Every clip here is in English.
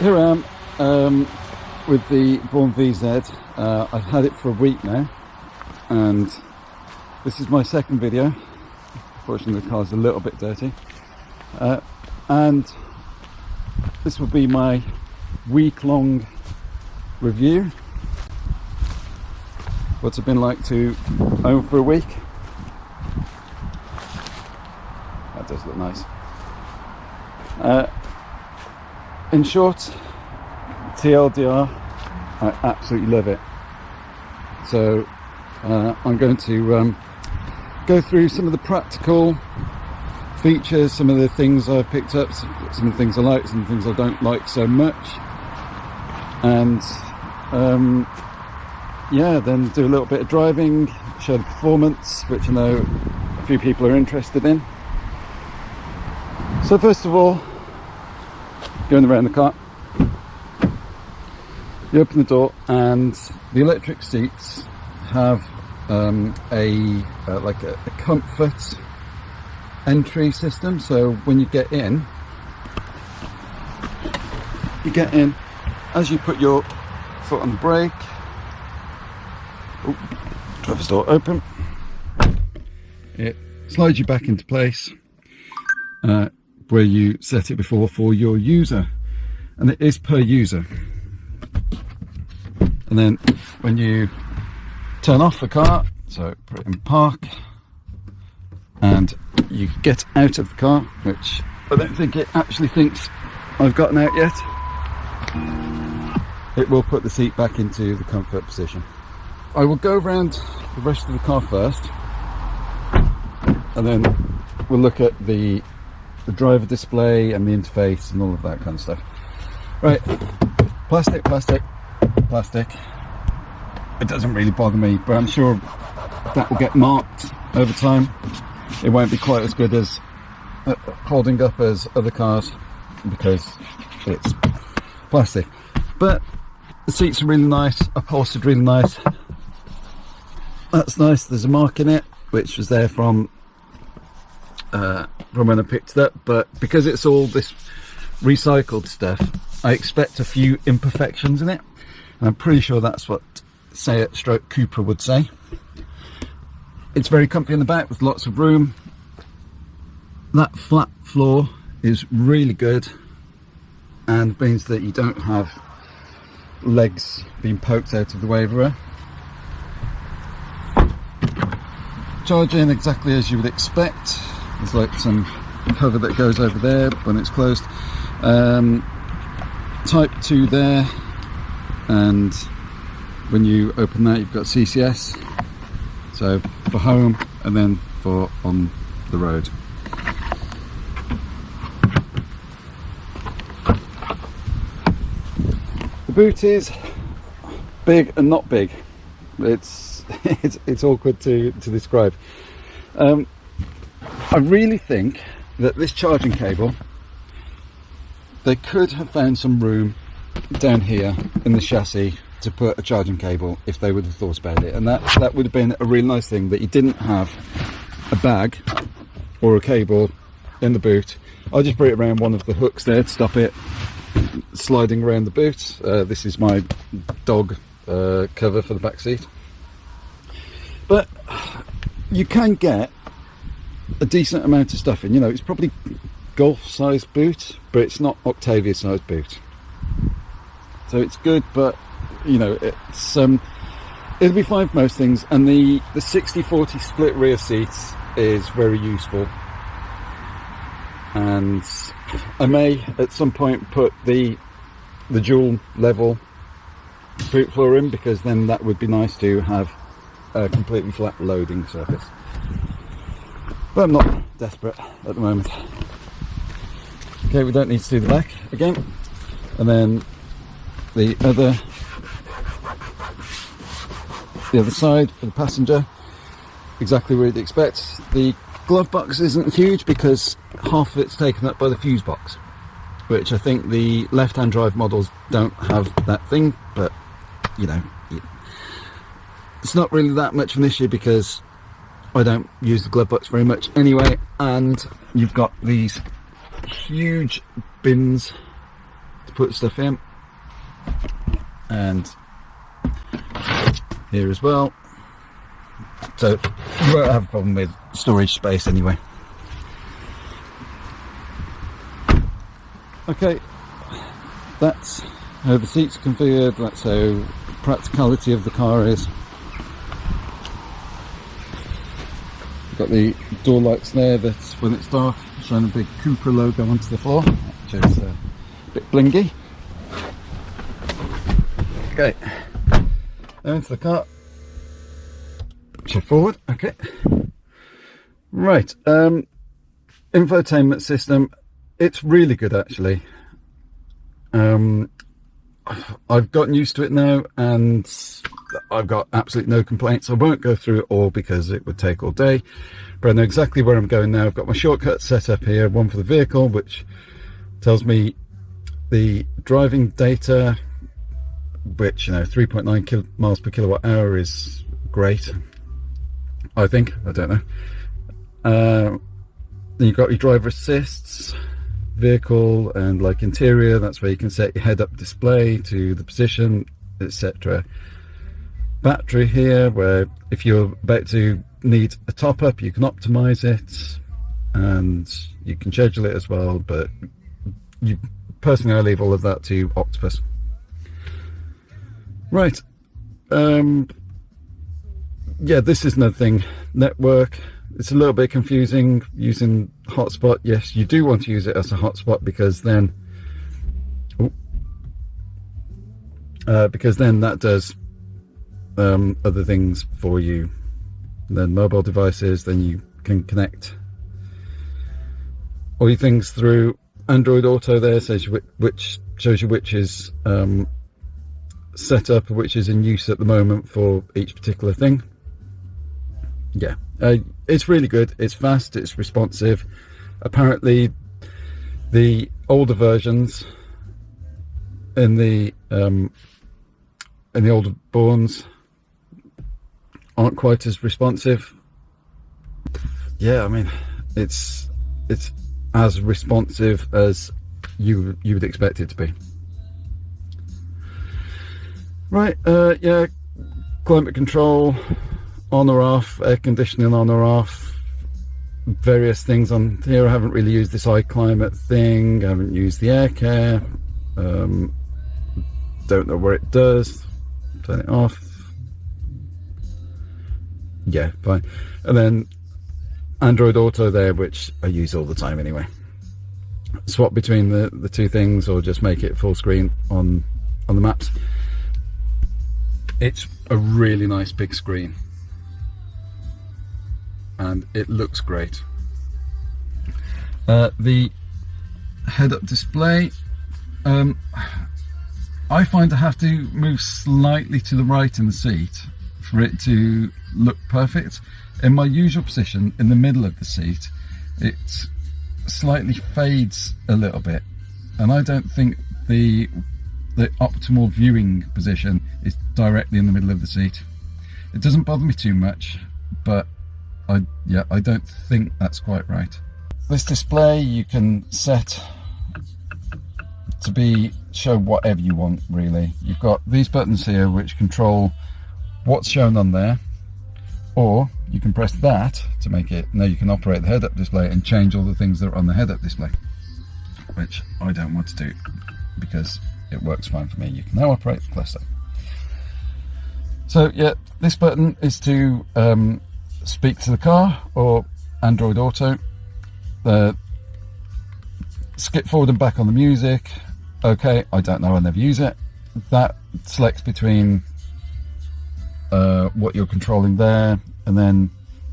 Here I am with the Born VZ. I've had it for a week now, and this is my second video. Fortunately, the car's a little bit dirty, and this will be my week-long review. What's it been like to own for a week? That does look nice. In short, TLDR, I absolutely love it. So I'm going to go through some of the practical features, some of the things I've picked up, some of the things I like, some of the things I don't like so much, and yeah, then do a little bit of driving, show the performance, which I know a few people are interested in. So first of all, going around the car, you open the door and the electric seats have like a comfort entry system. So when you get in as you put your foot on the brake. Driver's door open, it slides you back into place where you set it before for your user, and it is per user. And then when you turn off the car, so put it in park, and you get out of the car, which I don't think it actually thinks I've gotten out yet, it will put the seat back into the comfort position. I will go around the rest of the car first, and then we'll look at the driver display and the interface and all of that kind of stuff. Right, plastic. It doesn't really bother me, but I'm sure that will get marked over time. It won't be quite as good as holding up as other cars because it's plastic. But the seats are really nice, upholstered really nice. That's nice. There's a mark in it which was there from when I picked it up, but because it's all this recycled stuff, I expect a few imperfections in it, and I'm pretty sure that's what Seat stroke Cupra would say. It's very comfy in the back with lots of room. That flat floor is really good and means that you don't have legs being poked out of the way everywhere. Charging exactly as you would expect. There's like some cover that goes over there when it's closed. Type 2 there, and when you open that you've got CCS, so for home and then for on the road. The boot is big and not big. It's awkward to describe. I really think that this charging cable, they could have found some room down here in the chassis to put a charging cable if they would have thought about it, and that would have been a really nice thing, that you didn't have a bag or a cable in the boot. I'll just put it around one of the hooks there to stop it sliding around the boot. This is my dog cover for the back seat, but you can get a decent amount of stuff in. You know, it's probably Golf sized boot, but it's not Octavia sized boot, so it's good. But you know, it's it'll be fine for most things, and the 60/40 split rear seats is very useful, and I may at some point put the dual level boot floor in, because then that would be nice to have a completely flat loading surface, but I'm not desperate at the moment. Okay, we don't need to do the back again, and then the other side for the passenger, exactly what you'd expect. The glove box isn't huge because half of it's taken up by the fuse box, which I think the left-hand drive models don't have that thing, but you know, it's not really that much of an issue because I don't use the glove box very much anyway. And you've got these huge bins to put stuff in, and here as well, so you won't have a problem with storage space anyway. Okay, that's how the seats are configured, that's how practicality of the car is. You've got the door lights there, that's when it's dark, shine a big Cupra logo onto the floor, which is a bit blingy. Okay, now into the car, shift forward, okay. Right, infotainment system, it's really good actually. I've gotten used to it now and I've got absolutely no complaints. I won't go through it all because it would take all day, but I know exactly where I'm going now. I've got my shortcuts set up here, one for the vehicle, which tells me the driving data, which, you know, 3.9 miles per kilowatt hour is great, I think. I don't know. Then you've got your driver assists, vehicle and like interior, that's where you can set your head-up display to the position, etc. Battery here, where if you're about to need a top-up you can optimize it and you can schedule it as well, but you personally, I leave all of that to Octopus. Right, yeah, this is another thing. Network, it's a little bit confusing using hotspot. Yes, you do want to use it as a hotspot because then that does other things for you. And then mobile devices, then you can connect all your things through Android Auto. There says you which shows you which is set up, which is in use at the moment for each particular thing. Yeah, it's really good, it's fast, it's responsive. Apparently the older versions in the older Borns aren't quite as responsive. Yeah, I mean, it's as responsive as you would expect it to be. Right, yeah, climate control on or off, air conditioning on or off, various things on here. I haven't really used this iClimate thing, I haven't used the air care, don't know where it does. Turn it off. Yeah, fine. And then Android Auto there, which I use all the time anyway. Swap between the two things or just make it full screen on the maps. It's a really nice big screen and it looks great. The head-up display, I find I have to move slightly to the right in the seat for it to look perfect. In my usual position in the middle of the seat, it slightly fades a little bit, and I don't think the optimal viewing position is directly in the middle of the seat. It doesn't bother me too much, but I don't think that's quite right. This display you can set to show whatever you want, really. You've got these buttons here which control what's shown on there, or you can press that to make it, now you can operate the head-up display and change all the things that are on the head-up display, which I don't want to do because it works fine for me. You can now operate the cluster. So yeah, this button is to speak to the car or Android Auto, skip forward and back on the music. Okay, I don't know, I never use it. That selects between what you're controlling there, and then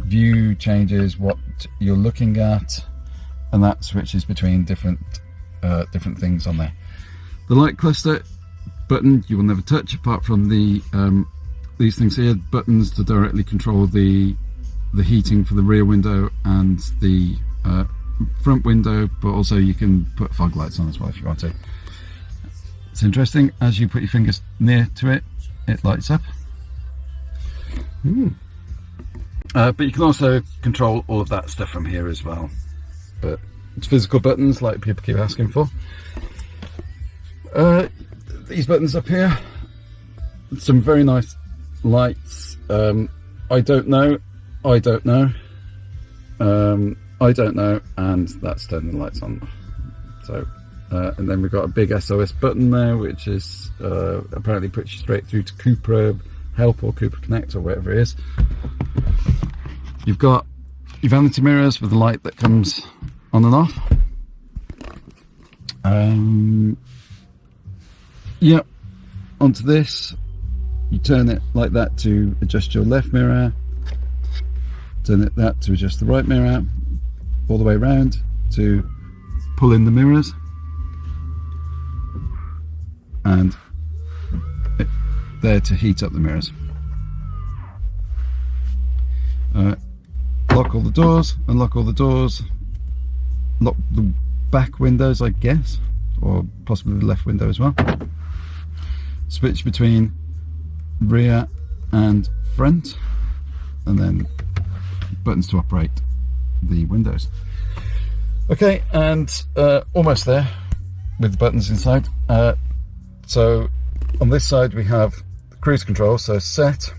view changes what you're looking at, and that switches between different things on there. The light cluster button you will never touch, apart from the these things here, buttons to directly control the heating for the rear window and the front window, but also you can put fog lights on as well if you want to. It's interesting, as you put your fingers near to it, it lights up. But you can also control all of that stuff from here as well, but it's physical buttons like people keep asking for. These buttons up here, some very nice lights. I don't know, I don't know, and that's turning the lights on. So and then we've got a big SOS button there, which is apparently puts you straight through to Cupra Help or Cupra Connect or whatever it is. You've got your vanity mirrors with the light that comes on and off. Yep, onto this, you turn it like that to adjust your left mirror, turn it that to adjust the right mirror, all the way around to pull in the mirrors, and there to heat up the mirrors. Lock all the doors, unlock all the doors, lock the back windows, I guess, or possibly the left window as well. Switch between rear and front, and then buttons to operate the windows. Okay, and almost there with the buttons inside. So on this side we have the cruise control, so set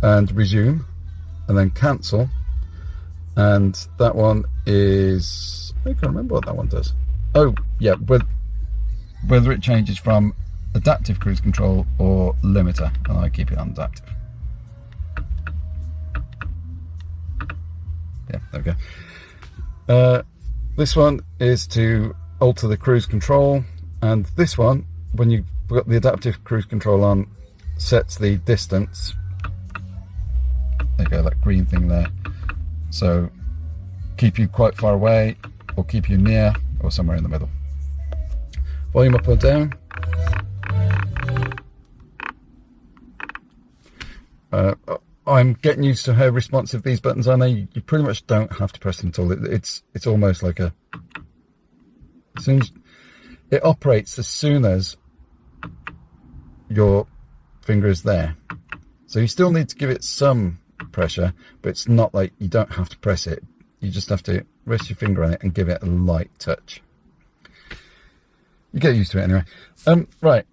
and resume, and then cancel, and that one is, I can't remember what that one does. Oh yeah, whether it changes from adaptive cruise control or limiter, and I keep it on adaptive. Yeah, there we go. This one is to alter the cruise control, and this one, when you've got the adaptive cruise control on, sets the distance. There you go, that green thing there. So keep you quite far away, or keep you near, or somewhere in the middle. Volume up or down. I'm getting used to how responsive these buttons are now. You pretty much don't have to press them at all. It's almost like a, as soon as it operates, as soon as your finger is there. So you still need to give it some pressure, but it's not like you don't have to press it. You just have to rest your finger on it and give it a light touch. You get used to it anyway. Right,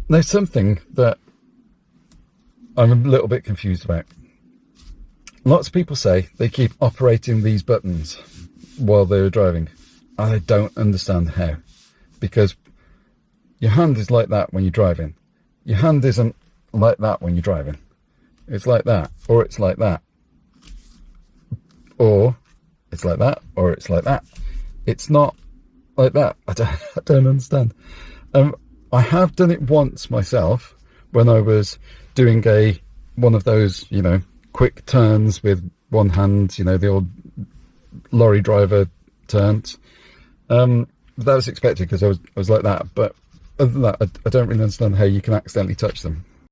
there's something that I'm a little bit confused about. Lots of people say they keep operating these buttons while they're driving. I don't understand how, because your hand is like that when you're driving. Your hand isn't like that when you're driving. It's like that, or it's like that, or it's like that, or it's like that. It's not like that. I don't understand. I have done it once myself when I was doing one of those, you know, quick turns with one hand, you know, the old lorry driver turns. That was expected because I was like that, but other than that, I don't really understand how you can accidentally touch them.